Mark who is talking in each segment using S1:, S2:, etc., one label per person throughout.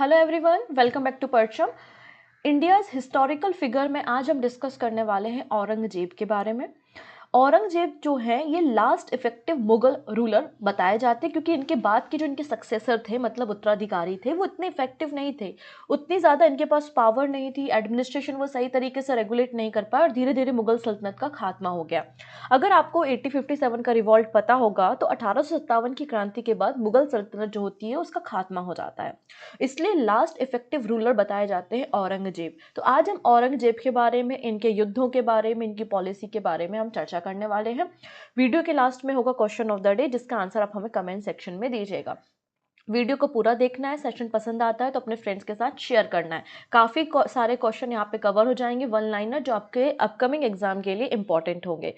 S1: Hello everyone, welcome back to Parcham. India's historical figure में आज हम डिस्कस करने वाले हैं औरंगजेब के बारे में। औरंगजेब जो है ये लास्ट इफेक्टिव मुगल रूलर बताए जाते हैं क्योंकि इनके बाद के जो इनके सक्सेसर थे, मतलब उत्तराधिकारी थे, वो इतने इफेक्टिव नहीं थे, उतनी ज़्यादा इनके पास पावर नहीं थी, एडमिनिस्ट्रेशन वो सही तरीके से रेगुलेट नहीं कर पाए और धीरे धीरे मुगल सल्तनत का खात्मा हो गया। अगर आपको 1857 का रिवॉल्ट पता होगा तो 1857 की क्रांति के बाद मुगल सल्तनत जो होती है उसका खात्मा हो जाता है, इसलिए लास्ट इफेक्टिव रूलर बताए जाते हैं औरंगजेब। तो आज हम औरंगजेब के बारे में, इनके युद्धों के बारे में, इनकी पॉलिसी के बारे में हम चर्चा करने वाले हैं। वीडियो के लास्ट में होगा क्वेश्चन ऑफ द डे, जिसका आंसर आप हमें कमेंट सेक्शन में दीजिएगा। वीडियो को पूरा देखना है, सेशन पसंद आता है तो अपने फ्रेंड्स के साथ शेयर करना है। काफ़ी सारे क्वेश्चन यहाँ पे कवर हो जाएंगे, वन लाइनर, जो आपके अपकमिंग एग्जाम के लिए इंपॉर्टेंट होंगे।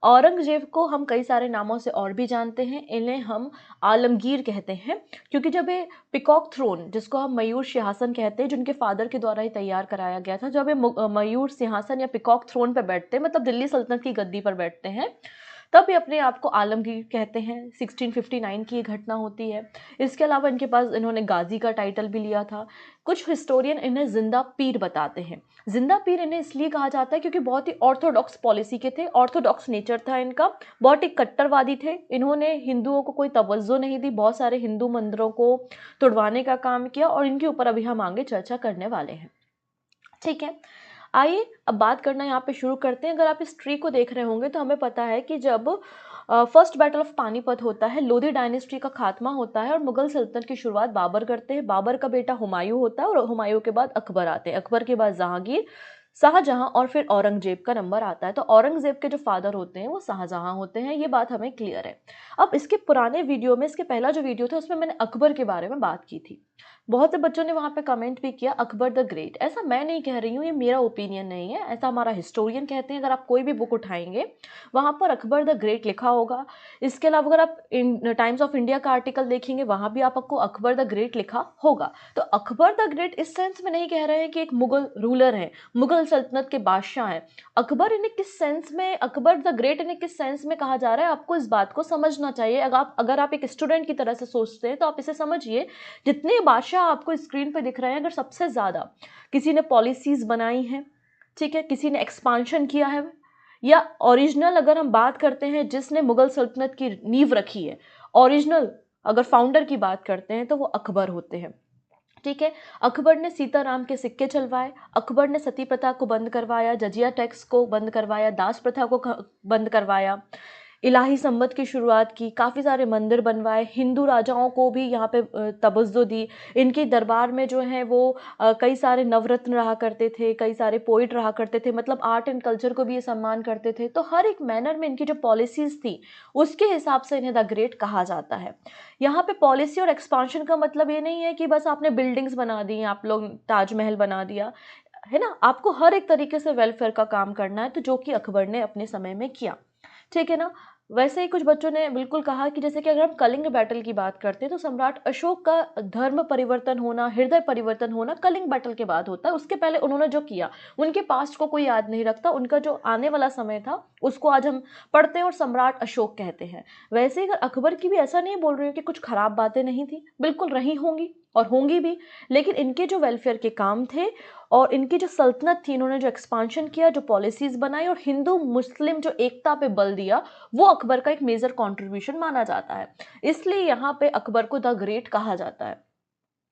S1: औरंगजेब को हम कई सारे नामों से और भी जानते हैं, इन्हें हम आलमगीर कहते हैं क्योंकि जब ये पिकॉक थ्रोन, जिसको हम मयूर सिंहासन कहते हैं, जिनके फादर के द्वारा ही तैयार कराया गया था, जब ये मयूर सिंहासन या पिकॉक थ्रोन पर बैठते हैं, मतलब दिल्ली सल्तनत की गद्दी पर बैठते हैं, तब ये अपने आप को आलमगीर कहते हैं। 1659 की ये घटना होती है। इसके अलावा इनके पास इन्होंने गाजी का टाइटल भी लिया था। कुछ हिस्टोरियन इन्हें जिंदा पीर बताते हैं। जिंदा पीर इन्हें इसलिए कहा जाता है क्योंकि बहुत ही ऑर्थोडॉक्स पॉलिसी के थे, ऑर्थोडॉक्स नेचर था इनका, बहुत ही कट्टरवादी थे। इन्होंने हिंदुओं को कोई तवज्जो नहीं दी, बहुत सारे हिंदू मंदिरों को तुड़वाने का काम किया और इनके ऊपर अभी हम आगे चर्चा करने वाले हैं। ठीक है, आइए अब बात करना यहाँ पे शुरू करते हैं। अगर आप इस ट्री को देख रहे होंगे तो हमें पता है कि जब फर्स्ट बैटल ऑफ पानीपत होता है, लोधी डायनेस्टी का खात्मा होता है और मुगल सल्तनत की शुरुआत बाबर करते हैं। बाबर का बेटा हुमायूं होता है और हुमायूं के बाद अकबर आते हैं, अकबर के बाद जहांगीर, शाहजहां और फिर औरंगजेब का नंबर आता है। तो औरंगजेब के जो फादर होते हैं वो शाहजहां होते हैं, ये बात हमें क्लियर है। अब इसके पुराने वीडियो में, इसके पहला जो वीडियो था उसमें मैंने अकबर के बारे में बात की थी। बहुत से बच्चों ने वहां पे कमेंट भी किया अकबर द ग्रेट। ऐसा मैं नहीं कह रही हूँ, ये मेरा ओपिनियन नहीं है, ऐसा हमारा हिस्टोरियन कहते हैं। अगर आप कोई भी बुक उठाएंगे वहां पर अकबर द ग्रेट लिखा होगा। इसके अलावा अगर आप टाइम्स ऑफ इंडिया का आर्टिकल देखेंगे वहां भी आपको अकबर द ग्रेट लिखा होगा। तो अकबर द ग्रेट इस सेंस में नहीं कह रहे हैं कि एक मुगल रूलर है, मुगल सल्तनत के बादशाह हैं। अकबर इन्हें किस सेंस में, अकबर द ग्रेट इन्हें किस सेंस में कहा जा रहा है, आपको इस बात को समझना चाहिए। अगर आप एक स्टूडेंट की तरह से सोचते हैं तो आप इसे समझिए। जितने बादशाह आपको स्क्रीन पे दिख रहे हैं, अगर सबसे ज़्यादा किसी ने पॉलिसीज़ बनाई हैं, ठीक है, किसी ने एक्सपांशन किया है, या ओरिजिनल अगर हम बात करते हैं जिसने मुगल सल्तनत की नींव रखी है, ओरिजिनल अगर फाउंडर की बात करते हैं तो वो अकबर होते हैं। ठीक है, अकबर ने सीताराम के सिक्के चलवाए, अकबर ने सती प्रथा को बंद करवाया, जजिया टैक्स को बंद करवाया, दास प्रथा को बंद करवाया, इलाही संवत की शुरुआत की, काफ़ी सारे मंदिर बनवाए, हिंदू राजाओं को भी यहाँ पे तवज्जो दी। इनके दरबार में जो है वो कई सारे नवरत्न रहा करते थे, कई सारे पोइट रहा करते थे, मतलब आर्ट एंड कल्चर को भी ये सम्मान करते थे। तो हर एक मैनर में इनकी जो पॉलिसीज़ थी उसके हिसाब से इन्हें द ग्रेट कहा जाता है। यहाँ पे पॉलिसी और एक्सपांशन का मतलब ये नहीं है कि बस आपने बिल्डिंग्स बना दी, आप लोग ताजमहल बना दिया, है ना, आपको हर एक तरीके से वेलफेयर का काम करना है, तो जो कि अकबर ने अपने समय में किया। ठीक है ना। वैसे ही कुछ बच्चों ने बिल्कुल कहा कि जैसे कि अगर हम कलिंग बैटल की बात करते हैं तो सम्राट अशोक का धर्म परिवर्तन होना, हृदय परिवर्तन होना कलिंग बैटल के बाद होता है। उसके पहले उन्होंने जो किया, उनके पास्ट को कोई याद नहीं रखता, उनका जो आने वाला समय था उसको आज हम पढ़ते हैं और सम्राट अशोक कहते हैं। वैसे ही अगर अकबर की भी ऐसा नहीं बोल रही हूँ कि कुछ खराब बातें नहीं थी, बिल्कुल रही होंगी और होंगी भी, लेकिन इनके जो वेलफेयर के काम थे और इनकी जो सल्तनत थी, इन्होंने जो एक्सपांशन किया, जो पॉलिसीज बनाई और हिंदू मुस्लिम जो एकता पे बल दिया, वो अकबर का एक मेजर कंट्रीब्यूशन माना जाता है। इसलिए यहाँ पे अकबर को द ग्रेट कहा जाता है।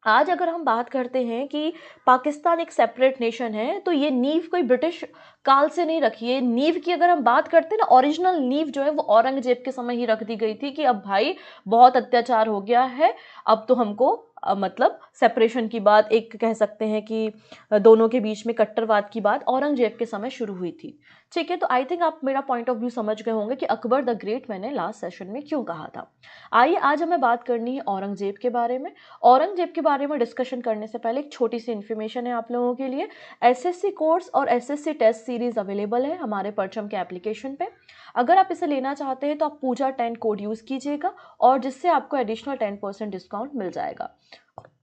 S1: आज अगर हम बात करते हैं कि पाकिस्तान एक सेपरेट नेशन है, तो ये नींव कोई ब्रिटिश काल से नहीं रखी है। नींव की अगर हम बात करते हैं ना, ओरिजिनल नींव जो है वो औरंगजेब के समय ही रख दी गई थी कि अब भाई बहुत अत्याचार हो गया है, अब तो हमको मतलब सेपरेशन की बात, एक कह सकते हैं कि दोनों के बीच में कट्टरवाद की बात औरंगजेब के समय शुरू हुई थी। ठीक है, तो आई थिंक आप मेरा पॉइंट ऑफ व्यू समझ गए होंगे कि अकबर द ग्रेट मैंने लास्ट सेशन में क्यों कहा था। आइए आज हमें बात करनी है औरंगजेब के बारे में। औरंगजेब के बारे में डिस्कशन करने से पहले एक छोटी सी इन्फॉर्मेशन है आप लोगों के लिए। एसएससी कोर्स और एसएससी टेस्ट सीरीज अवेलेबल है हमारे परचम के एप्लीकेशन पे। अगर आप इसे लेना चाहते हैं तो आप पूजा 10 कोड यूज़ कीजिएगा और जिससे आपको एडिशनल 10% डिस्काउंट मिल जाएगा।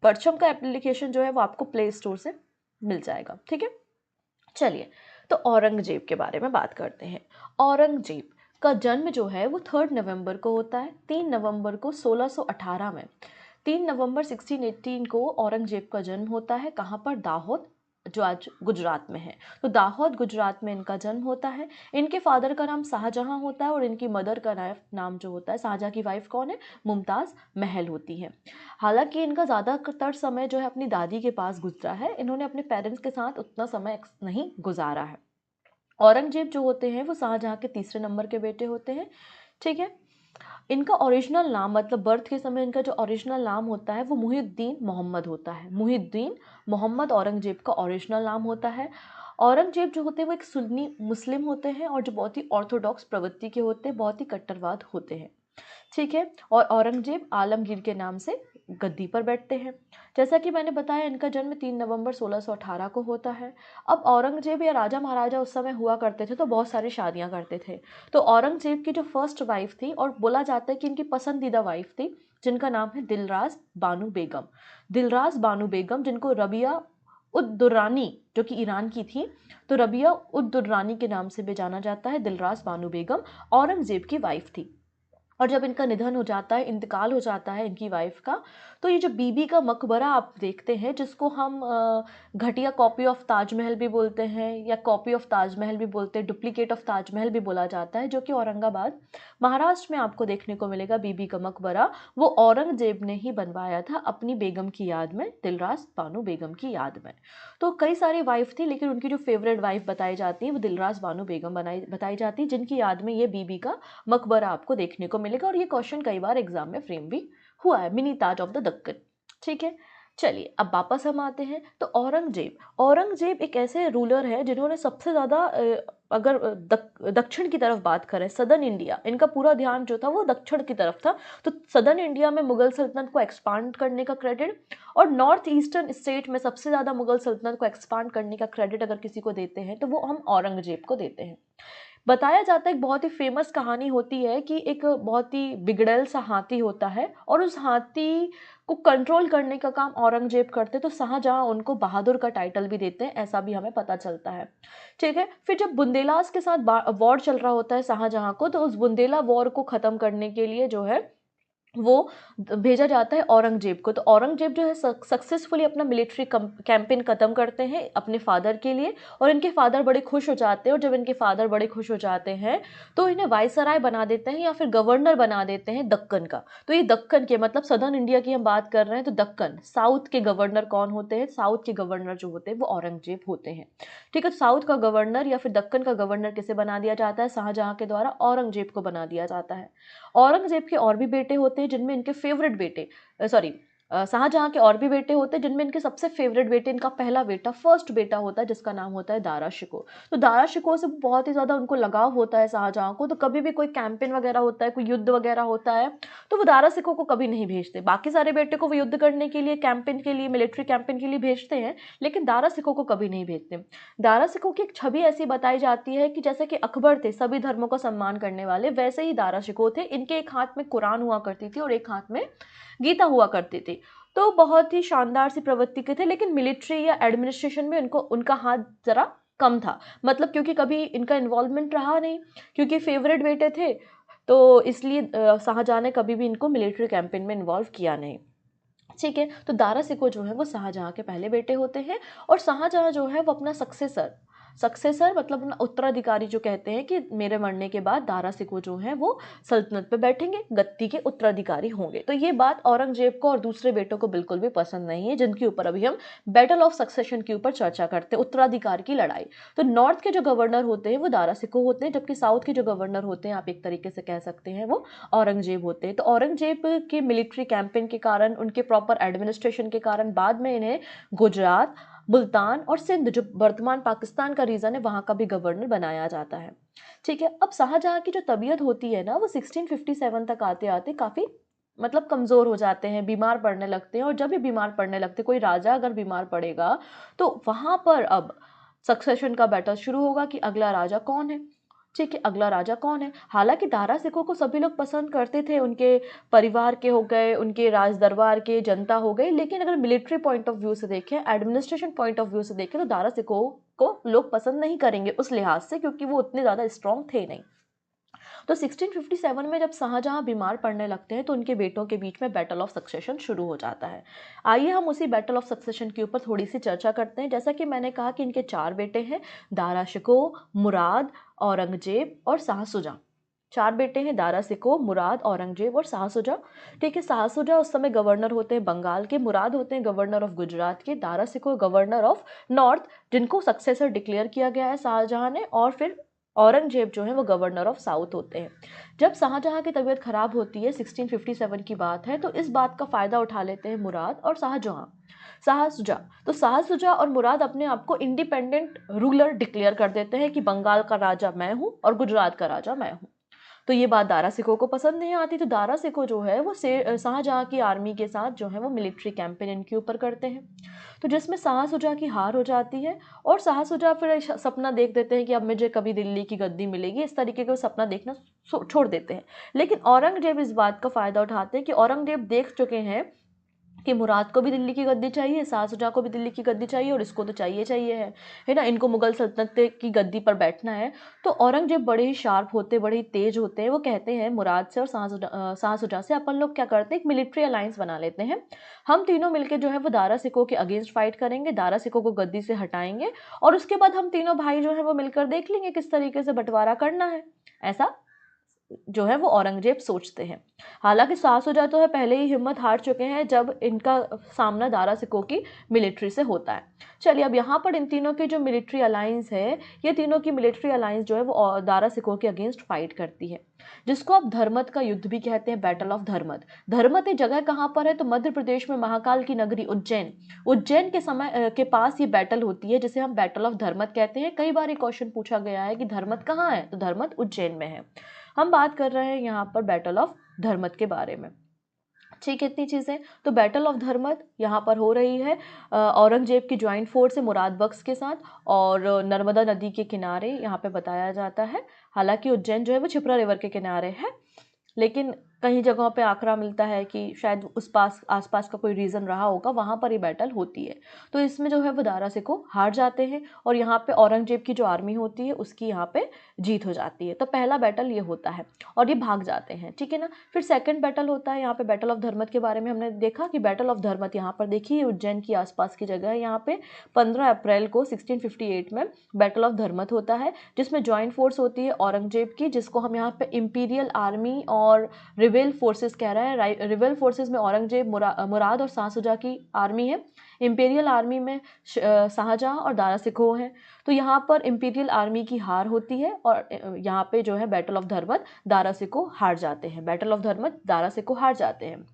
S1: परचम का एप्लीकेशन जो है वो आपको प्ले स्टोर से मिल जाएगा। ठीक है, चलिए तो औरंगजेब के बारे में बात करते हैं। औरंगजेब का जन्म जो है वो 3 नवंबर को होता है, 3 नवंबर को 1618 में। 3 नवंबर 1618 को औरंगजेब का जन्म होता है। कहाँ पर? दाहोद, जो आज गुजरात में है। तो दाहोद गुजरात में इनका जन्म होता है। इनके फादर का नाम शाहजहां होता है और इनकी मदर का नाम जो होता है, शाहजहां की वाइफ कौन है? मुमताज़ महल होती है। हालांकि इनका ज़्यादातर समय जो है अपनी दादी के पास गुजरा है, इन्होंने अपने पेरेंट्स के साथ उतना समय नहीं गुजारा है। औरंगजेब जो होते हैं वो शाहजहां के तीसरे नंबर के बेटे होते हैं। ठीक है। इनका ओरिजिनल नाम, मतलब बर्थ के समय इनका जो ओरिजिनल नाम होता है वो मुहिउद्दीन मोहम्मद होता है। मुहिउद्दीन मोहम्मद औरंगजेब का ओरिजिनल नाम होता है। औरंगजेब जो होते हैं वो एक सुन्नी मुस्लिम होते हैं और जो बहुत ही ऑर्थोडॉक्स प्रवृत्ति के होते हैं, बहुत ही कट्टरवाद होते हैं। ठीक है। और औरंगजेब आलमगीर के नाम से गद्दी पर बैठते हैं। जैसा कि मैंने बताया, इनका जन्म 3 नवंबर 1618 को होता है। अब औरंगजेब या राजा महाराजा उस समय हुआ करते थे तो बहुत सारी शादियां करते थे। तो औरंगजेब की जो फर्स्ट वाइफ थी, और बोला जाता है कि इनकी पसंदीदा वाइफ थी, जिनका नाम है दिलराज बानो बेगम। दिलराज बानो बेगम, जिनको रबिया उद दुर्रानी, जो कि ईरान की थी, तो रबिया उद दुर्रानी के नाम से भी जाना जाता है। दिलराज बानो बेगम औरंगजेब की वाइफ थी। और जब इनका निधन हो जाता है, इंतकाल हो जाता है इनकी वाइफ का, तो ये जो बीबी का मकबरा आप देखते हैं, जिसको हम घटिया कॉपी ऑफ ताजमहल भी बोलते हैं या कॉपी ऑफ ताजमहल भी बोलते हैं, डुप्लीकेट ऑफ ताजमहल भी बोला जाता है, जो कि औरंगाबाद महाराष्ट्र में आपको देखने को मिलेगा। बीबी का मकबरा वो औरंगजेब ने ही बनवाया था अपनी बेगम की याद में, दिलराज बानो बेगम की याद में। तो कई सारी वाइफ थी, लेकिन उनकी जो फेवरेट वाइफ बताई जाती है वो दिलराज बानो बेगम बताई जाती है, जिनकी याद में ये बीबी का मकबरा आपको देखने को मिलेगा। और ये क्वेश्चन कई बार एग्जाम में फ्रेम भी हुआ है, mini Taj of the Deccan. ठीक है। चलिए अब वापस हम आते हैं। तो औरंगजेब एक ऐसे रूलर है जिन्होंने सबसे ज़्यादा, अगर दक्षिण की तरफ बात करें, सदर्न इंडिया, इनका पूरा ध्यान जो था वो दक्षिण की तरफ था। तो सदर्न इंडिया में मुगल सल्तनत को एक्सपांड करने का क्रेडिट, और नॉर्थ ईस्टर्न स्टेट में सबसे ज़्यादा मुगल सल्तनत को एक्सपांड करने का क्रेडिट अगर किसी को देते हैं तो वो हम औरंगजेब को देते हैं। बताया जाता है, एक बहुत ही फेमस कहानी होती है कि एक बहुत ही बिगड़ैल सा हाथी होता है और उस हाथी को कंट्रोल करने का काम औरंगजेब करते, तो शाहजहां उनको बहादुर का टाइटल भी देते हैं, ऐसा भी हमें पता चलता है। ठीक है। फिर जब बुंदेलास के साथ वॉर चल रहा होता है शाहजहां को, तो उस बुंदेला वॉर को खत्म करने के लिए जो है वो भेजा जाता है औरंगजेब को। तो औरंगजेब जो है सक्सेसफुली अपना मिलिट्री कैंपेन खत्म करते हैं अपने फादर के लिए, और इनके फादर बड़े खुश हो जाते हैं। और जब इनके फादर बड़े खुश हो जाते हैं तो इन्हें वायसराय बना देते हैं या फिर गवर्नर बना देते हैं दक्कन का। तो ये दक्कन के, मतलब सदर्न इंडिया की हम बात कर रहे हैं, तो दक्कन साउथ के गवर्नर कौन होते हैं? साउथ के गवर्नर जो होते हैं वो औरंगजेब होते हैं। ठीक है। साउथ का गवर्नर या फिर दक्कन का गवर्नर किसे बना दिया जाता है? शाहजहां के द्वारा औरंगजेब को बना दिया जाता है। औरंगजेब के और भी बेटे होते हैं जिनमें इनके फेवरेट बेटे, सॉरी, शाहजहां के और भी बेटे होते हैं जिनमें इनके सबसे फेवरेट बेटे, इनका पहला बेटा, फर्स्ट बेटा होता है, जिसका नाम होता है दारा शिकोह। तो दारा शिकोह से बहुत ही ज़्यादा उनको लगाव होता है शाहजहां को। तो कभी भी कोई कैंपेन वगैरह होता है, कोई युद्ध वगैरह होता है, तो वो दारा शिकोह को कभी नहीं भेजते। बाकी सारे बेटे को वो युद्ध करने के लिए, कैंपेन के लिए, मिलिट्री कैंपेन के लिए भेजते हैं, लेकिन दारा शिकोह को कभी नहीं भेजते। दारा शिकोह की एक छवि ऐसी बताई जाती है कि जैसे कि अकबर थे सभी धर्मों का सम्मान करने वाले, वैसे ही दारा शिकोह थे। इनके एक हाथ में कुरान हुआ करती थी और एक हाथ में गीता हुआ करती थी। तो बहुत ही शानदार सी प्रवृत्ति के थे, लेकिन मिलिट्री या एडमिनिस्ट्रेशन में इनको, उनका हाथ जरा कम था। मतलब क्योंकि कभी इनका इन्वॉल्वमेंट रहा नहीं, क्योंकि फेवरेट बेटे थे, तो इसलिए शाहजहां ने कभी भी इनको मिलिट्री कैंपेन में इन्वॉल्व किया नहीं। ठीक है। तो दारा शिकोह जो है वो शाहजहां के पहले बेटे होते हैं, और शाहजहां जो है वो अपना सक्सेसर मतलब अपना उत्तराधिकारी, जो कहते हैं कि मेरे मरने के बाद दारा शिकोह जो है वो सल्तनत पे बैठेंगे, गद्दी के उत्तराधिकारी होंगे। तो ये बात औरंगजेब को और दूसरे बेटों को बिल्कुल भी पसंद नहीं है, जिनके ऊपर अभी हम बैटल ऑफ सक्सेशन के ऊपर चर्चा करते हैं, उत्तराधिकार की लड़ाई। तो नॉर्थ के जो गवर्नर होते हैं वो दारा शिकोह होते हैं, जबकि साउथ के जो गवर्नर होते हैं, आप एक तरीके से कह सकते हैं, वो औरंगजेब होते हैं। तो औरंगजेब के मिलिट्री कैंपेन के कारण, उनके प्रॉपर एडमिनिस्ट्रेशन के कारण बाद में इन्हें गुजरात, मुल्तान और सिंध, जो वर्तमान पाकिस्तान का रीजन है, वहां का भी गवर्नर बनाया जाता है। ठीक है। अब शाहजहां की जो तबीयत होती है ना, वो 1657 तक आते आते काफी, मतलब कमजोर हो जाते हैं, बीमार पड़ने लगते हैं। और जब भी बीमार पड़ने लगते, कोई राजा अगर बीमार पड़ेगा तो वहां पर अब सक्सेशन का बैटल शुरू होगा कि अगला राजा कौन है। ठीक है। अगला राजा कौन है। हालांकि दारा शिकोह को सभी लोग पसंद करते थे, उनके परिवार के हो गए, उनके राज दरबार के, जनता हो गई, लेकिन अगर मिलिट्री पॉइंट ऑफ व्यू से देखें, एडमिनिस्ट्रेशन पॉइंट ऑफ व्यू से देखें, तो दारा शिकोह को लोग पसंद नहीं करेंगे उस लिहाज से, क्योंकि वो उतने ज्यादा स्ट्रांग थे नहीं। तो 1657 में जब शाहजहां बीमार पड़ने लगते हैं तो उनके बेटों के बीच में बैटल ऑफ सक्सेशन शुरू हो जाता है। आइए हम उसी बैटल ऑफ सक्सेशन के ऊपर थोड़ी सी चर्चा करते हैं। जैसा कि मैंने कहा कि इनके 4 बेटे हैं, दारा शिकोह, मुराद, औरंगजेब और शाह सुजा। 4 बेटे हैं, दारा शिकोह, मुराद, औरंगजेब और शाह सुजा। ठीक है, शाह सुजा उस समय गवर्नर होते हैं बंगाल के, मुराद होते हैं गवर्नर ऑफ गुजरात के, Dara Shikoh governor of north जिनको सक्सेसर डिक्लेयर किया गया है शाहजहां ने, और फिर औरंगजेब जो है वो गवर्नर ऑफ साउथ होते हैं। जब शाहजहां की तबीयत खराब होती है, 1657 की बात है, तो इस बात का फायदा उठा लेते हैं मुराद और शाह सुजा। तो शाह सुजा और मुराद अपने आप को इंडिपेंडेंट रूलर डिक्लेयर कर देते हैं कि बंगाल का राजा मैं हूं और गुजरात का राजा मैं हूं। तो ये बात दारा शिकोह को पसंद नहीं आती, तो दारा शिकोह जो है वो शाहजहां की आर्मी के साथ जो है वो मिलिट्री कैंपेन इनके ऊपर करते हैं, तो जिसमें शाह सुजा की हार हो जाती है। और शाह सुजा फिर सपना देख देते हैं कि अब मुझे कभी दिल्ली की गद्दी मिलेगी, इस तरीके का सपना देखना छोड़ देते हैं। लेकिन औरंगजेब इस बात का फायदा उठाते हैं कि औरंगजेब देख चुके हैं कि मुराद को भी दिल्ली की गद्दी चाहिए, शाह सुजा को भी दिल्ली की गद्दी चाहिए, और इसको तो चाहिए है ना, इनको मुगल सल्तनत की गद्दी पर बैठना है। तो औरंगजेब बड़े ही शार्प होते, बड़े ही तेज होते हैं। वो कहते हैं मुराद से और शाह सुजा से, अपन लोग क्या करते हैं, एक मिलिट्री अलायंस बना लेते हैं। हम तीनों मिलकर जो है वो दारा शिकोह के अगेंस्ट फाइट करेंगे, दारा शिकोह को गद्दी से हटाएंगे, और उसके बाद हम तीनों भाई जो है वो मिलकर देख लेंगे किस तरीके से बंटवारा करना है। ऐसा जो है वो औरंगजेब सोचते हैं। हालांकि शाह सुजा तो है पहले ही हिम्मत हार चुके हैं जब इनका सामना दारा शिकोह की मिलिट्री से होता है। चलिए, अब यहाँ पर इन तीनों की जो मिलिट्री अलायंस है, ये तीनों की मिलिट्री अलायंस जो है वो दारा शिकोह के अगेंस्ट फाइट करती है, जिसको आप धर्मत का युद्ध भी कहते हैं, बैटल ऑफ धर्मत। धर्मत ये जगह कहाँ पर है, तो मध्य प्रदेश में महाकाल की नगरी उज्जैन के समय के पास ये बैटल होती है, जिसे हम बैटल ऑफ धर्मत कहते हैं। कई बार ये क्वेश्चन पूछा गया है कि धर्मत कहाँ है, तो धर्मत उज्जैन में है। हम बात कर रहे हैं यहाँ पर बैटल ऑफ धर्मत के बारे में। ठीक है, इतनी चीज़ें। तो बैटल ऑफ धर्मत यहाँ पर हो रही है औरंगजेब की ज्वाइंट फोर्स है मुराद बख्श के साथ, और नर्मदा नदी के किनारे यहाँ पे बताया जाता है। हालांकि उज्जैन जो है वो क्षिप्रा रिवर के किनारे है, लेकिन कई जगहों पे आंकड़ा मिलता है कि शायद उस आसपास का कोई रीज़न रहा होगा, वहाँ पर ये बैटल होती है। तो इसमें जो है वो दारा शिकोह हार जाते हैं, और यहाँ पे औरंगजेब की जो आर्मी होती है उसकी यहाँ पे जीत हो जाती है। तो पहला बैटल ये होता है और ये भाग जाते हैं, ठीक है ना। फिर सेकंड बैटल होता है, यहाँ पे बैटल ऑफ धर्मत के बारे में हमने देखा कि बैटल ऑफ धर्मत यहाँ पर देखिए उज्जैन की आसपास की जगह है। यहाँ पे 15 अप्रैल को 1658 में बैटल ऑफ धर्मत होता है, जिसमें ज्वाइंट फोर्स होती है औरंगजेब की, जिसको हम यहाँ पे इंपीरियल आर्मी और रिबेल फोर्सेस कह रहे हैं। रिबेल फोर्सेस में औरंगजेब, मुराद और शाह सुजा की आर्मी है। इंपीरियल आर्मी में शाहजहां और दारा शिकोह हैं। तो यहाँ पर इंपीरियल आर्मी की हार होती है, और यहाँ पे जो है बैटल ऑफ धर्मत दारा शिकोह हार जाते हैं। बैटल ऑफ धर्मत दारा शिकोह हार जाते हैं।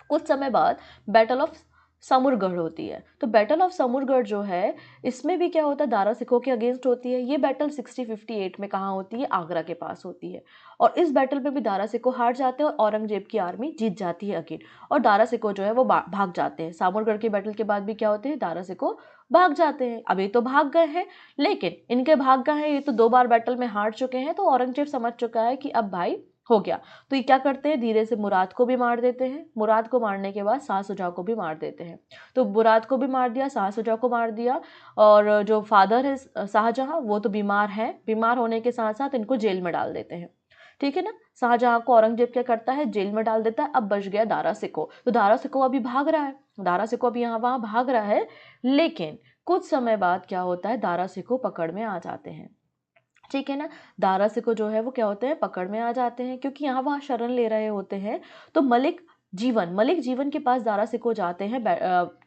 S1: कुछ समय बाद बैटल ऑफ समरगढ़ होती है। तो बैटल ऑफ समरगढ़ जो है, इसमें भी क्या होता है, दारा शिकोह के अगेंस्ट होती है। ये बैटल 1658 में कहाँ होती है, आगरा के पास होती है, और इस बैटल में भी दारा शिकोह हार जाते हैं और औरंगजेब की आर्मी जीत जाती है अगेन, और दारा शिकोह जो है वो भाग जाते हैं। समरगढ़ के बैटल के बाद भी क्या होते हैं, दारा शिकोह भाग जाते हैं। अब ये तो भाग गए हैं, लेकिन इनके भाग गए हैं, ये तो 2 बार बैटल में हार चुके हैं, तो औरंगजेब समझ चुका है कि अब भाई हो गया। तो ये क्या करते हैं, धीरे से मुराद को भी मार देते हैं। मुराद को मारने के बाद शाह सुजा को भी मार देते हैं। तो मुराद को भी मार दिया, शाह सुजा को मार दिया, और जो फादर है शाहजहां, वो तो बीमार है, बीमार होने के साथ साथ इनको जेल में डाल देते हैं, ठीक है ना। शाहजहां को औरंगजेब क्या करता है, जेल में डाल देता है। अब बच गया दारा शिकोह। तो दारा शिकोह अभी भाग रहा है, दारा शिकोह अभी यहाँ वहाँ भाग रहा है, लेकिन कुछ समय बाद क्या होता है, दारा शिकोह पकड़ में आ जाते हैं, ठीक है ना। दारा शिकोह जो है वो क्या होते हैं, पकड़ में आ जाते हैं, क्योंकि यहाँ वहाँ शरण ले रहे होते हैं। तो मलिक जीवन के पास दारा शिकोह जाते हैं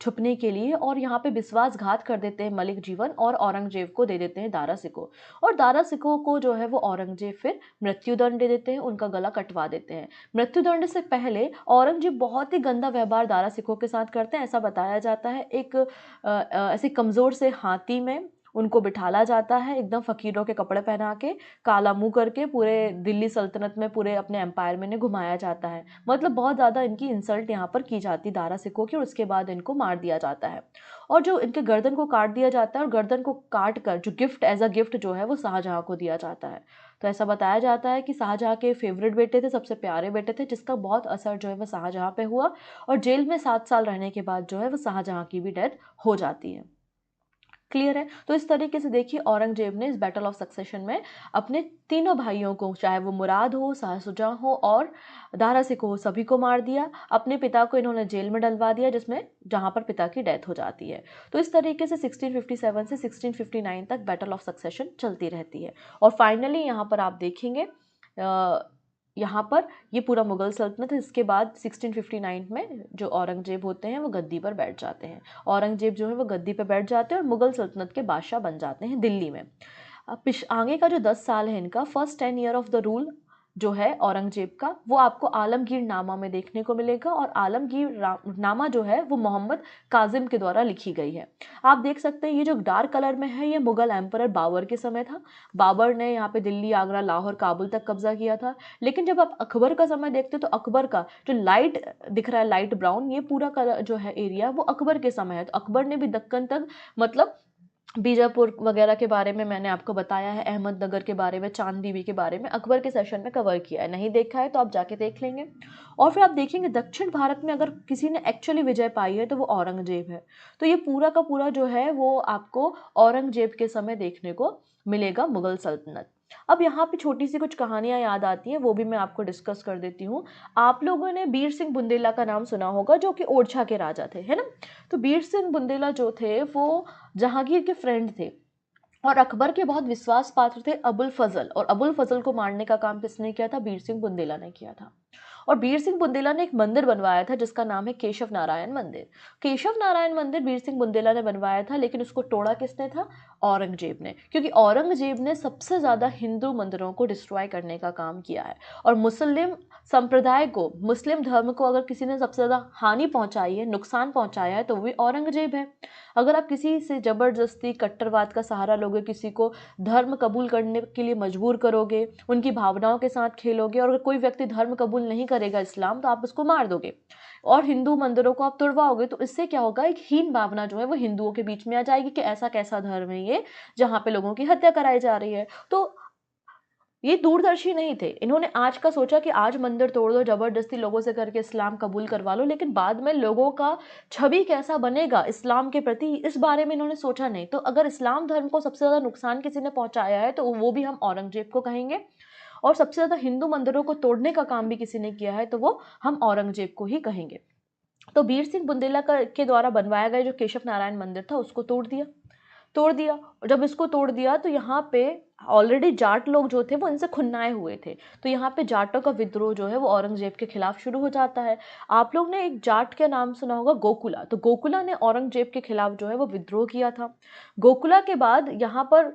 S1: छुपने के लिए, और यहाँ पे विश्वासघात कर देते हैं मलिक जीवन, और औरंगजेब को दे देते हैं दारा शिकोह। और दारा शिकोह को जो है वो औरंगजेब फिर मृत्युदंड दे देते हैं, उनका गला कटवा देते हैं। मृत्युदंड से पहले औरंगजेब बहुत ही गंदा व्यवहार दारा शिकोह के साथ करते हैं। ऐसा बताया जाता है, एक ऐसे कमजोर से हाथी में उनको बिठाला जाता है, एकदम फकीरों के कपड़े पहना के, काला मुंह करके, पूरे दिल्ली सल्तनत में, पूरे अपने एम्पायर में घुमाया जाता है। मतलब बहुत ज़्यादा इनकी इंसल्ट यहाँ पर की जाती दारा शिकोह की, और उसके बाद इनको मार दिया जाता है। और जो इनके गर्दन को काट दिया जाता है, और गर्दन को काट कर जो गिफ्ट, एज अ गिफ्ट जो है वो शाहजहां को दिया जाता है। तो ऐसा बताया जाता है कि शाहजहां के फेवरेट बेटे थे, सबसे प्यारे बेटे थे, जिसका बहुत असर जो है वो शाहजहां पे हुआ, और जेल में 7 साल रहने के बाद जो है वो शाहजहां की भी डेथ हो जाती है। क्लियर है। तो इस तरीके से देखिए औरंगजेब ने इस बैटल ऑफ सक्सेशन में अपने तीनों भाइयों को, चाहे वो मुराद हो, शाह शुजा हो और दारा सिकोह हो, सभी को मार दिया। अपने पिता को इन्होंने जेल में डलवा दिया, जिसमें जहां पर पिता की डेथ हो जाती है। तो इस तरीके से 1657 से 1659 तक बैटल ऑफ सक्सेशन चलती रहती है। और फाइनली यहाँ पर आप देखेंगे यहाँ पर ये पूरा मुगल सल्तनत है। इसके बाद 1659 में जो औरंगजेब होते हैं वो गद्दी पर बैठ जाते हैं। औरंगजेब जो है वो गद्दी पर बैठ जाते हैं और मुगल सल्तनत के बादशाह बन जाते हैं दिल्ली में। अब आगे का जो 10 साल है इनका, first 10 year of the rule जो है औरंगजेब का, वो आपको आलमगीर नामा में देखने को मिलेगा। और आलमगीर नामा जो है वो मोहम्मद काजिम के द्वारा लिखी गई है। आप देख सकते हैं ये जो डार्क कलर में है ये मुगल एम्परर बाबर के समय था। बाबर ने यहाँ पे दिल्ली, आगरा, लाहौर, काबुल तक कब्जा किया था। लेकिन जब आप अकबर का समय देखते तो अकबर का जो लाइट दिख रहा है, लाइट ब्राउन, ये पूरा कलर जो है एरिया वो अकबर के समय है। तो अकबर ने भी दक्कन तक, मतलब बीजापुर वगैरह के बारे में मैंने आपको बताया है, अहमदनगर के बारे में, चांद बीबी के बारे में अकबर के सेशन में कवर किया है। नहीं देखा है तो आप जाके देख लेंगे। और फिर आप देखेंगे दक्षिण भारत में अगर किसी ने एक्चुअली विजय पाई है तो वो औरंगजेब है। तो ये पूरा का पूरा जो है वो आपको औरंगजेब के समय देखने को मिलेगा, मुगल सल्तनत। अब यहाँ पे छोटी सी कुछ कहानियां याद आती हैं, वो भी मैं आपको डिस्कस कर देती हूँ। आप लोगों ने बीर सिंह बुंदेला का नाम सुना होगा, जो कि ओरछा के राजा थे, है ना। तो बीर सिंह बुंदेला जो थे वो जहांगीर के फ्रेंड थे और अकबर के बहुत विश्वास पात्र थे अबुल फजल। और अबुल फजल को मारने का काम किसने किया था? बीर सिंह बुंदेला ने किया था। और बीर सिंह बुंदेला ने एक मंदिर बनवाया था जिसका नाम है केशव नारायण मंदिर। केशव नारायण मंदिर बीर सिंह बुंदेला ने बनवाया था, लेकिन उसको तोड़ा किसने था? औरंगजेब ने। क्योंकि औरंगजेब ने सबसे ज्यादा हिंदू मंदिरों को डिस्ट्रॉय करने का काम किया है। और मुस्लिम संप्रदाय को, मुस्लिम धर्म को अगर किसी ने सबसे ज्यादा हानि पहुंचाई है, नुकसान पहुंचाया है, तो वो भी औरंगजेब है। अगर आप किसी से जबरदस्ती कट्टरवाद का सहारा लोगे, किसी को धर्म कबूल करने के लिए मजबूर करोगे, उनकी भावनाओं के साथ खेलोगे, और अगर कोई व्यक्ति धर्म कबूल नहीं करेगा इस्लाम, तो आप उसको मार दोगे और हिंदू मंदिरों को आप तुड़वाओगे, तो इससे क्या होगा? एक हीन भावना जो है वो हिंदुओं के बीच में आ जाएगी कि ऐसा कैसा धर्म है ये जहां पे लोगों की हत्या कराई जा रही है। तो ये दूरदर्शी नहीं थे। इन्होंने आज का सोचा कि आज मंदिर तोड़ दो, जबरदस्ती लोगों से करके इस्लाम कबूल करवा लो, लेकिन बाद में लोगों का छवि कैसा बनेगा इस्लाम के प्रति, इस बारे में इन्होंने सोचा नहीं। तो अगर इस्लाम धर्म को सबसे ज्यादा नुकसान किसी ने पहुंचाया है तो वो भी हम औरंगजेब को कहेंगे। और सबसे ज्यादा हिंदू मंदिरों को तोड़ने का काम भी किसी ने किया है तो वो हम औरंगजेब को ही कहेंगे। तो बीर सिंह बुंदेला के द्वारा बनवाया गया जो केशव नारायण मंदिर था उसको तोड़ दिया। और जब इसको तोड़ दिया तो यहाँ पे ऑलरेडी जाट लोग जो थे वो इनसे खुन्नाए हुए थे। तो यहाँ पे जाटों का विद्रोह जो है वो औरंगजेब के खिलाफ शुरू हो जाता है। आप लोग ने एक जाट के नाम सुना होगा, गोकुला। तो गोकुला ने औरंगजेब के खिलाफ जो है वो विद्रोह किया था। गोकुला के बाद यहाँ पर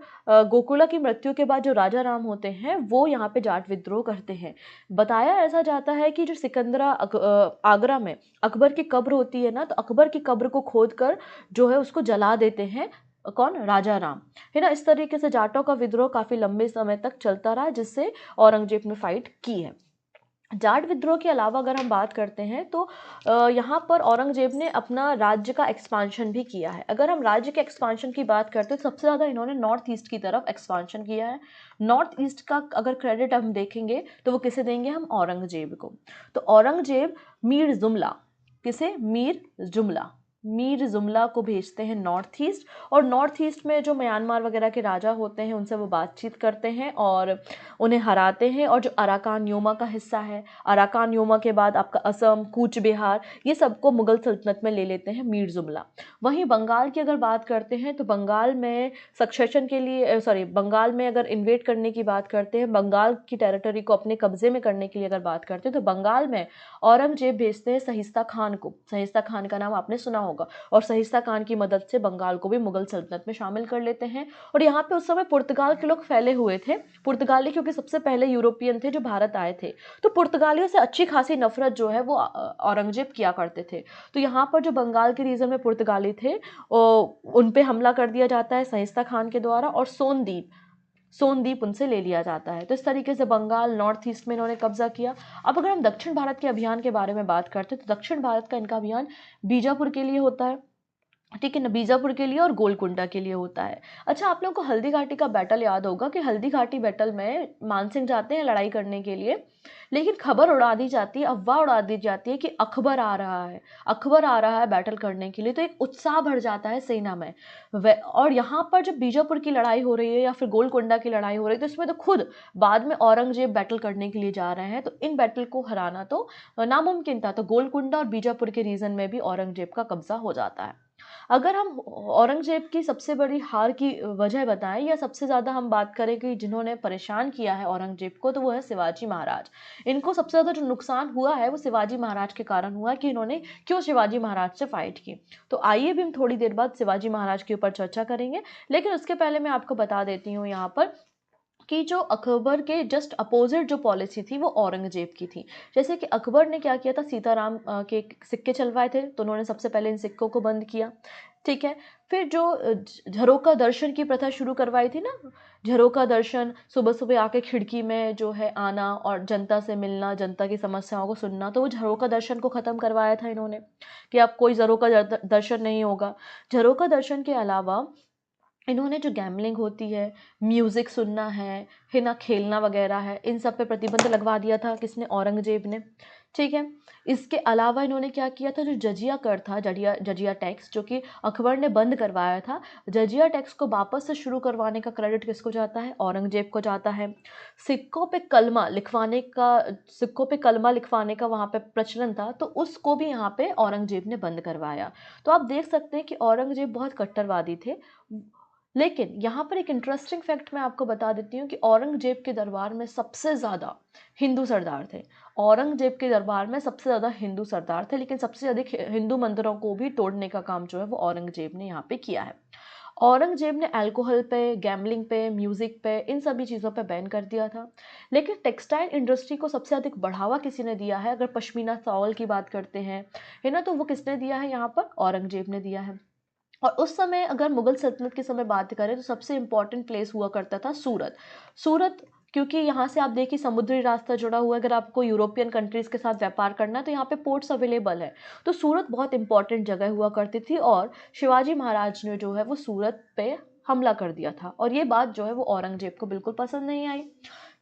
S1: गोकुला की मृत्यु के बाद जो राजा राम होते हैं वो यहाँ पे जाट विद्रोह करते हैं। बताया ऐसा जाता है कि जो सिकंदरा आगरा में अकबर की कब्र होती है ना, तो अकबर की कब्र को खोद कर जो है उसको जला देते हैं। कौन? राजा राम, है ना। इस तरीके से जाटों का विद्रोह काफी लंबे समय तक चलता रहा, जिससे औरंगजेब ने फाइट की है। जाट विद्रोह के अलावा अगर हम बात करते हैं तो यहाँ पर औरंगजेब ने अपना राज्य का एक्सपांशन भी किया है। अगर हम राज्य के एक्सपांशन की बात करते हैं तो सबसे ज़्यादा इन्होंने नॉर्थ ईस्ट की तरफ एक्सपांशन किया है। नॉर्थ ईस्ट का अगर क्रेडिट हम देखेंगे तो वो किसे देंगे? हम औरंगजेब को। तो औरंगजेब मीर जुमला, किसे? मीर जुमला को भेजते हैं नॉर्थ ईस्ट। और नॉर्थ ईस्ट में जो म्यांमार वगैरह के राजा होते हैं उनसे वो बातचीत करते हैं और उन्हें हराते हैं। और जो अराकान योमा का हिस्सा है, अराकान योमा के बाद आपका असम, कूच बिहार, ये सबको मुगल सल्तनत में ले लेते हैं मीर जुमला। वहीं बंगाल की अगर बात करते हैं तो बंगाल में सक्सेशन के लिए, बंगाल में अगर इन्वेट करने की बात करते हैं, बंगाल की टेरिटरी को अपने कब्जे में करने के लिए अगर बात करते हैं तो बंगाल में औरंगजेब भेजते हैं सहिस्ता खान को। सहिस्ता खान का नाम आपने सुना होगा। और सहिस्ता खान की मदद से बंगाल को भी मुगल सल्तनत में शामिल कर लेते हैं। और यहाँ पे उस समय पुर्तगाल के लोग फैले हुए थे। पुर्तगाली क्योंकि सबसे पहले यूरोपियन थे जो भारत आए थे, तो पुर्तगालियों से अच्छी खासी नफरत जो है वो औरंगजेब किया करते थे। तो यहाँ पर जो बंगाल के रीजन में पुर्तगाली थे उन पे हमला कर दिया जाता है सहिस्ता खान के द्वारा, और सोनदीप उनसे ले लिया जाता है। तो इस तरीके से बंगाल, नॉर्थ ईस्ट में इन्होंने कब्जा किया। अब अगर हम दक्षिण भारत के अभियान के बारे में बात करते हैं तो दक्षिण भारत का इनका अभियान बीजापुर के लिए होता है। ठीक है ना, बीजापुर के लिए और गोलकुंडा के लिए होता है। अच्छा, आप लोगों को हल्दी घाटी का बैटल याद होगा कि हल्दी घाटी बैटल में मानसिंह जाते हैं लड़ाई करने के लिए, लेकिन खबर उड़ा दी जाती है, अफवाह उड़ा दी जाती है कि अकबर आ रहा है, अकबर आ रहा है बैटल करने के लिए। तो एक उत्साह भर जाता है सेना में। और यहाँ पर जब बीजापुर की लड़ाई हो रही है या फिर गोलकुंडा की लड़ाई हो रही है, तो इसमें तो खुद बाद में औरंगजेब बैटल करने के लिए जा रहे हैं। तो इन बैटल को हराना तो नामुमकिन था। तो गोलकुंडा और बीजापुर के रीजन में भी औरंगजेब का कब्जा हो जाता है। अगर हम औरंगजेब की सबसे बड़ी हार की वजह बताएं, या सबसे ज़्यादा हम बात करें कि जिन्होंने परेशान किया है औरंगजेब को, तो वो है शिवाजी महाराज। इनको सबसे ज़्यादा जो नुकसान हुआ है वो शिवाजी महाराज के कारण हुआ कि इन्होंने क्यों शिवाजी महाराज से फाइट की। तो आइए भी हम थोड़ी देर बाद शिवाजी महाराज के ऊपर चर्चा करेंगे, लेकिन उसके पहले मैं आपको बता देती हूँ यहाँ पर कि जो अकबर के जस्ट अपोजिट जो पॉलिसी थी वो औरंगजेब की थी। जैसे कि अकबर ने क्या किया था, सीताराम के सिक्के चलवाए थे, तो उन्होंने सबसे पहले इन सिक्कों को बंद किया। ठीक है। फिर जो झरोका दर्शन की प्रथा शुरू करवाई थी ना, झरोका दर्शन, सुबह सुबह आके खिड़की में जो है आना और जनता से मिलना, जनता की समस्याओं को सुनना, तो वो झरोका दर्शन को ख़त्म करवाया था इन्होंने कि अब कोई झरोका दर्शन नहीं होगा। झरोका दर्शन के अलावा इन्होंने जो गैमलिंग होती है, म्यूज़िक सुनना है ना, खेलना वगैरह है, इन सब पे प्रतिबंध लगवा दिया था किसने, औरंगजेब ने। ठीक है। इसके अलावा इन्होंने क्या किया था, जो जजिया कर था, जजिया टैक्स, जो कि अकबर ने बंद करवाया था, जजिया टैक्स को वापस से शुरू करवाने का क्रेडिट किसको जाता है, औरंगजेब को जाता है। सिक्कों पे कलमा लिखवाने का, सिक्कों पे कलमा लिखवाने का वहाँ पे प्रचलन था, तो उसको भी यहाँ पे औरंगजेब ने बंद करवाया। तो आप देख सकते हैं कि औरंगजेब बहुत कट्टरवादी थे। लेकिन यहाँ पर एक इंटरेस्टिंग फैक्ट मैं आपको बता देती हूँ कि औरंगजेब के दरबार में सबसे ज़्यादा हिंदू सरदार थे। औरंगजेब के दरबार में सबसे ज़्यादा हिंदू सरदार थे, लेकिन सबसे अधिक हिंदू मंदिरों को भी तोड़ने का काम जो है वो औरंगजेब ने यहाँ पे किया है। औरंगजेब ने अल्कोहल पे, गैमलिंग पे, म्यूज़िक पे, इन सभी चीज़ों पे बैन कर दिया था। लेकिन टेक्सटाइल इंडस्ट्री को सबसे अधिक बढ़ावा किसी ने दिया है, अगर पश्मीना शॉल की बात करते हैं, है ना, तो वो किसने दिया है, यहाँ पर औरंगजेब ने दिया है। और उस समय अगर मुगल सल्तनत के समय बात करें तो सबसे इम्पॉर्टेंट प्लेस हुआ करता था सूरत। सूरत, क्योंकि यहाँ से आप देखिए समुद्री रास्ता जुड़ा हुआ है, अगर आपको यूरोपियन कंट्रीज़ के साथ व्यापार करना है तो यहाँ पे पोर्ट्स अवेलेबल है। तो सूरत बहुत इंपॉर्टेंट जगह हुआ करती थी, और शिवाजी महाराज ने जो है वो सूरत पे हमला कर दिया था, और ये बात जो है वो औरंगजेब को बिल्कुल पसंद नहीं आई।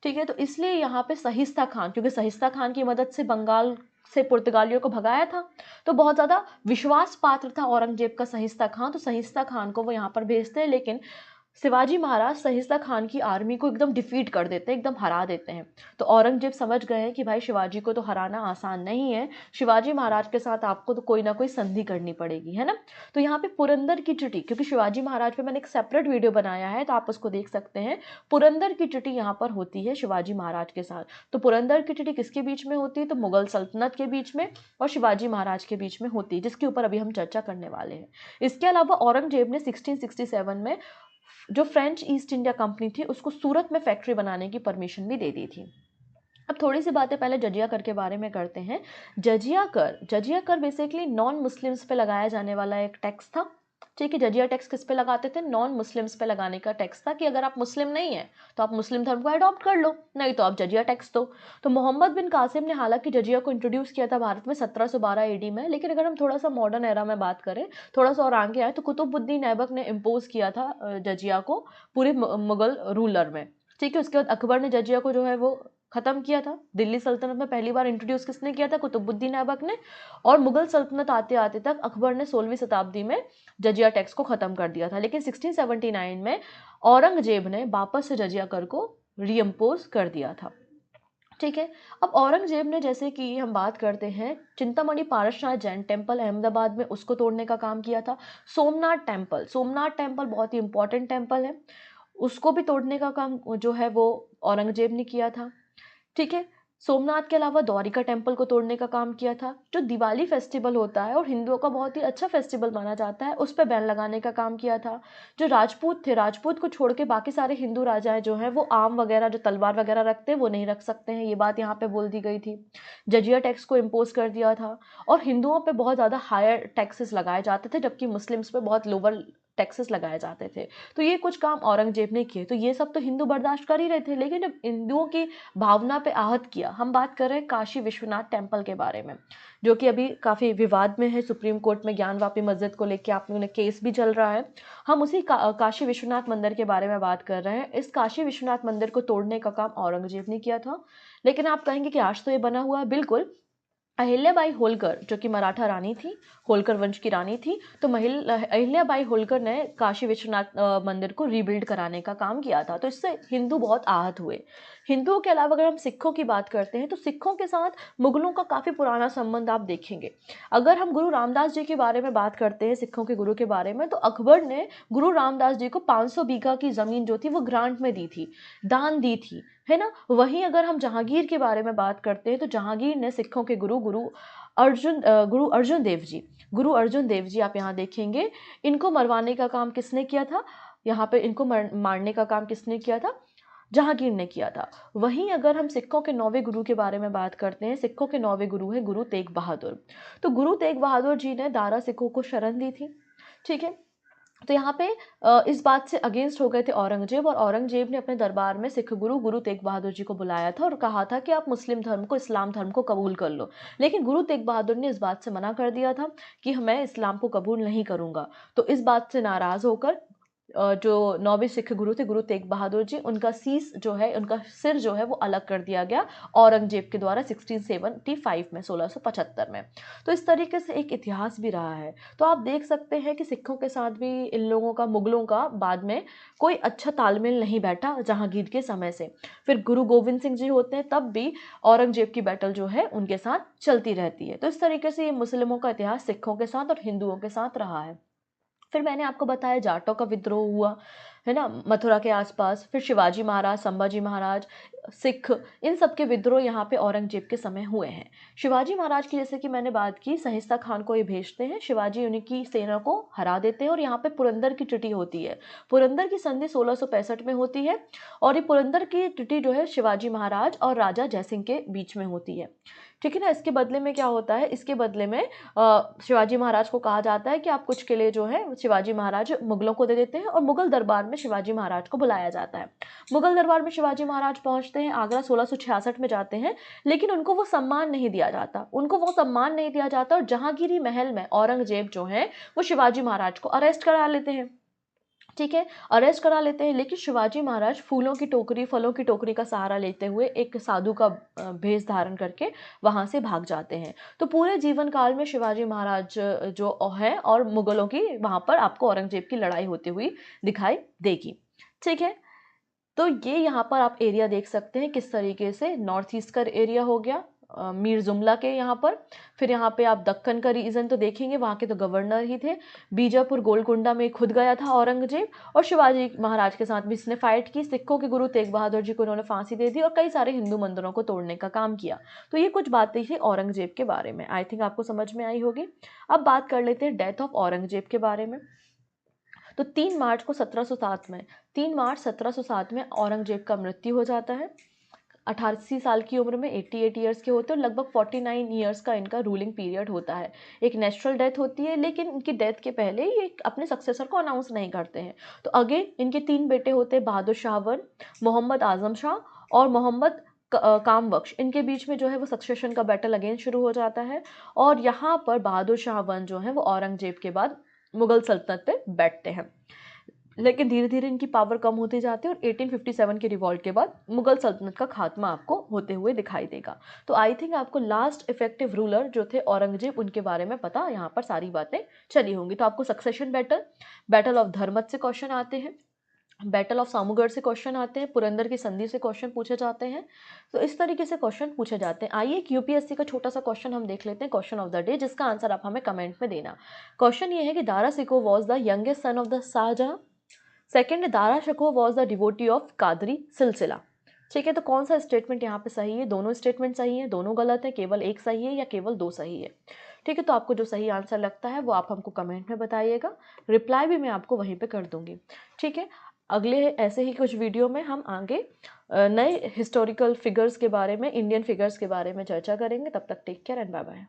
S1: ठीक है। तो इसलिए यहाँ पे सहिस्ता खान, क्योंकि सहिस्ता खान की मदद से बंगाल से पुर्तगालियों को भगाया था, तो बहुत ज़्यादा विश्वास पात्र था औरंगजेब का सहिस्ता खान, तो सहिस्ता खान को वो यहाँ पर भेजते हैं। लेकिन शिवाजी महाराज सहिस्ता खान की आर्मी को एकदम डिफीट कर देते हैं, एकदम हरा देते हैं। तो औरंगजेब समझ गए हैं कि भाई शिवाजी को तो हराना आसान नहीं है, शिवाजी महाराज के साथ आपको तो कोई ना कोई संधि करनी पड़ेगी, है ना। तो यहाँ पे पुरंदर की चिट्ठी, क्योंकि शिवाजी महाराज पे मैंने एक सेपरेट वीडियो बनाया है, तो आप उसको देख सकते हैं। पुरंदर की चिट्ठी यहाँ पर होती है शिवाजी महाराज के साथ। तो पुरंदर की चिट्ठी किसके बीच में होती है, तो मुगल सल्तनत के बीच में और शिवाजी महाराज के बीच में होती है, जिसके ऊपर अभी हम चर्चा करने वाले हैं। इसके अलावा औरंगजेब ने 1667 में जो फ्रेंच ईस्ट इंडिया कंपनी थी उसको सूरत में फैक्ट्री बनाने की परमिशन भी दे दी थी। अब थोड़ी सी बातें पहले जजिया कर के बारे में करते हैं। जजिया कर बेसिकली नॉन मुस्लिम्स पे लगाया जाने वाला एक टैक्स था। ठीक है। जजिया टैक्स किस पे लगाते थे, नॉन मुस्लिम्स पे लगाने का टैक्स था, कि अगर आप मुस्लिम नहीं है तो आप मुस्लिम धर्म को अडॉप्ट कर लो, नहीं तो आप जजिया टैक्स दो। तो मोहम्मद बिन कासिम ने हालांकि जजिया को इंट्रोड्यूस किया था भारत में 1712 एडी में, लेकिन अगर हम थोड़ा सा मॉडर्न एरा में बात करें, थोड़ा सा और आगे आए, तो कुतुबुद्दीन ऐबक ने इम्पोज किया था जजिया को पूरे मुगल रूलर में। ठीक है। उसके बाद अकबर ने जजिया को जो है वो ख़त्म किया था। दिल्ली सल्तनत में पहली बार इंट्रोड्यूस किसने किया था, कुतुबुद्दीन ऐबक ने। और मुगल सल्तनत आते आते तक अकबर ने 16वीं शताब्दी में जजिया टैक्स को ख़त्म कर दिया था, लेकिन 1679 में औरंगजेब ने वापस से जजिया कर को रीइम्पोज कर दिया था। ठीक है। अब औरंगजेब ने, जैसे कि हम बात करते हैं, चिंतामणि पारसनाथ जैन टेम्पल अहमदाबाद में, उसको तोड़ने का काम किया था। सोमनाथ टेम्पल बहुत ही इंपॉर्टेंट टेम्पल है, उसको भी तोड़ने का काम जो है वो औरंगजेब ने किया था। ठीक है। सोमनाथ के अलावा द्वारिका टेम्पल को तोड़ने का काम किया था। जो दिवाली फेस्टिवल होता है और हिंदुओं का बहुत ही अच्छा फेस्टिवल माना जाता है, उस पर बैन लगाने का काम किया था। जो राजपूत थे, राजपूत को छोड़ के बाकी सारे हिंदू राजाएं जो हैं वो आम वगैरह, जो तलवार वगैरह रखते हैं, वो नहीं रख सकते हैं, ये बात यहाँ पे बोल दी गई थी। जजिया टैक्स को इम्पोज कर दिया था, और हिंदुओं पे बहुत ज़्यादा हायर टैक्सेस लगाए जाते थे, जबकि मुस्लिम्स पे बहुत लोअर टैक्सेस लगाए जाते थे। तो ये कुछ काम औरंगजेब ने किए। तो ये सब तो हिंदू बर्दाश्त कर ही रहे थे, लेकिन जब हिंदुओं की भावना पे आहत किया, हम बात कर रहे हैं काशी विश्वनाथ टेम्पल के बारे में, जो कि अभी काफ़ी विवाद में है। सुप्रीम कोर्ट में ज्ञानवापी मस्जिद को लेकर आप लोगों ने केस भी चल रहा है। हम उसी काशी विश्वनाथ मंदिर के बारे में बात कर रहे हैं। इस काशी विश्वनाथ मंदिर को तोड़ने का काम औरंगजेब ने किया था। लेकिन आप कहेंगे कि आज तो ये बना हुआ है। बिल्कुल, अहिल्याबाई होलकर जो कि मराठा रानी थी, होलकर वंश की रानी थी, तो अहिल्याबाई होलकर ने काशी विश्वनाथ मंदिर को रीबिल्ड कराने का काम किया था। तो इससे हिंदू बहुत आहत हुए। हिंदुओं के अलावा अगर हम सिखों की बात करते हैं तो सिखों के साथ मुगलों का काफ़ी पुराना संबंध आप देखेंगे। अगर हम गुरु रामदास जी के बारे में बात करते हैं, सिखों के गुरु के बारे में, तो अकबर ने गुरु रामदास जी को 500 बीघा की ज़मीन जो थी वो ग्रांट में दी थी, दान दी थी, है ना। वहीं अगर हम जहांगीर के बारे में बात करते हैं तो जहांगीर ने सिखों के गुरु अर्जुन देव जी आप यहाँ देखेंगे, इनको मरवाने का काम किसने किया था? यहाँ पे इनको मारने का काम किसने किया था? जहांगीर ने किया था। वहीं अगर हम सिखों के 9वें गुरु के बारे में बात करते हैं, सिखों के 9वें गुरु है गुरु तेग बहादुर। तो गुरु तेग बहादुर जी ने दारा सिखों को शरण दी थी, ठीक है। तो यहाँ पे इस बात से अगेंस्ट हो गए थे औरंगजेब, और औरंगजेब ने अपने दरबार में सिख गुरु तेग बहादुर जी को बुलाया था और कहा था कि आप मुस्लिम धर्म को, इस्लाम धर्म को कबूल कर लो। लेकिन गुरु तेग बहादुर ने इस बात से मना कर दिया था कि मैं इस्लाम को कबूल नहीं करूंगा। तो इस बात से नाराज होकर जो 9वें सिख गुरु थे गुरु तेग बहादुर जी, उनका सिर जो है वो अलग कर दिया गया औरंगजेब के द्वारा 1675 में, 1675 में। तो इस तरीके से एक इतिहास भी रहा है। तो आप देख सकते हैं कि सिखों के साथ भी इन लोगों का, मुगलों का, बाद में कोई अच्छा तालमेल नहीं बैठा जहांगीर के समय से। फिर गुरु गोविंद सिंह जी होते हैं, तब भी औरंगजेब की बैटल जो है उनके साथ चलती रहती है। तो इस तरीके से ये मुस्लिमों का इतिहास सिखों के साथ और हिंदुओं के साथ रहा है। फिर मैंने आपको बताया जाटों का विद्रोह हुआ, है ना, मथुरा के आसपास। फिर शिवाजी महाराज, संभाजी महाराज, सिख, इन सब के विद्रोह यहाँ पे औरंगजेब के समय हुए हैं। शिवाजी महाराज की जैसे कि मैंने बात की, सहिस्ता खान को ये भेजते हैं, शिवाजी उनकी सेना को हरा देते हैं और यहाँ पे पुरंदर की ट्रीटी होती है। पुरंदर की संधि 1665 में होती है, और ये पुरंदर की ट्रीटी जो है शिवाजी महाराज और राजा जयसिंह के बीच में होती है, ठीक है ना। इसके बदले में क्या होता है? इसके बदले में शिवाजी महाराज को कहा जाता है कि आप कुछ किले जो है शिवाजी महाराज मुगलों को दे देते हैं, और मुगल दरबार में शिवाजी महाराज को बुलाया जाता है। मुगल दरबार में शिवाजी महाराज पहुंचते हैं, आगरा 1666 में जाते हैं, लेकिन उनको वो सम्मान नहीं दिया जाता, और जहांगीरी महल में औरंगजेब जो है वो शिवाजी महाराज को अरेस्ट करा लेते हैं, ठीक है, अरेस्ट करा लेते हैं। लेकिन शिवाजी महाराज फूलों की टोकरी, फलों की टोकरी का सहारा लेते हुए एक साधु का भेष धारण करके वहां से भाग जाते हैं। तो पूरे जीवन काल में शिवाजी महाराज जो है और मुगलों की, वहां पर आपको औरंगजेब की लड़ाई होती हुई दिखाई देगी, ठीक है। तो ये यहाँ पर आप एरिया देख सकते हैं किस तरीके से नॉर्थ ईस्ट का एरिया हो गया, मीर जुमला के यहाँ पर। फिर यहाँ पे आप दक्कन का रीजन तो देखेंगे, वहाँ के तो गवर्नर ही थे। बीजापुर गोलकुंडा में खुद गया था औरंगजेब, और शिवाजी महाराज के साथ भी इसने फाइट की। सिखों के गुरु तेग बहादुर जी को उन्होंने फांसी दे दी और कई सारे हिंदू मंदिरों को तोड़ने का काम किया। तो ये कुछ बातें थी औरंगजेब के बारे में, आई थिंक आपको समझ में आई होगी। अब बात कर लेते हैं डेथ ऑफ औरंगजेब के बारे में। तो 3 मार्च 1707 में औरंगजेब का मृत्यु हो जाता है। 88 साल की उम्र में, 88 ईयर्स के होते हैं, और लगभग 49 ईयर्स का इनका रूलिंग पीरियड होता है। एक नेचुरल डेथ होती है, लेकिन इनकी डेथ के पहले ये अपने सक्सेसर को अनाउंस नहीं करते हैं। तो अगेन इनके 3 बेटे होते हैं, बहादुर शाह वन, मोहम्मद आजम शाह और मोहम्मद कामबख्श। इनके बीच में जो है वो सक्सेशन का बैटल अगेन शुरू हो जाता है, और यहाँ पर बहादुर शाह वन जो है वो औरंगजेब के बाद मुगल सल्तनत पे बैठते हैं। लेकिन धीरे धीरे इनकी पावर कम होती जाती है, और 1857 के रिवॉल्ट के बाद मुगल सल्तनत का खात्मा आपको होते हुए दिखाई देगा। तो आई थिंक आपको लास्ट इफेक्टिव रूलर जो थे औरंगजेब, उनके बारे में पता यहाँ पर सारी बातें चली होंगी। तो आपको succession battle, battle of Dharmat से क्वेश्चन आते हैं, बैटल ऑफ सामूगढ़ से क्वेश्चन आते हैं, पुरंदर की संधि से क्वेश्चन पूछे जाते हैं। तो इस तरीके से क्वेश्चन पूछे जाते हैं। आइए एक यूपीएससी का छोटा सा क्वेश्चन हम देख लेते हैं, क्वेश्चन ऑफ द डे, जिसका आंसर आप हमें कमेंट में देना। क्वेश्चन ये है कि Dara Shikoh was the youngest son of the Shah Jahan. Second, Dara Shikoh was the devotee of Qadri silsila. ठीक है, तो कौन सा स्टेटमेंट यहाँ पे सही है? दोनों स्टेटमेंट सही है, दोनों गलत है, केवल एक सही है या केवल 2 सही है? ठीक है, तो आपको जो सही आंसर लगता है वो आप हमको कमेंट में बताइएगा, रिप्लाई भी मैं आपको वहीं पे कर दूंगी। ठीक है, अगले ऐसे ही कुछ वीडियो में हम आगे नए हिस्टोरिकल फिगर्स के बारे में, इंडियन फिगर्स के बारे में चर्चा करेंगे। तब तक take care and bye bye.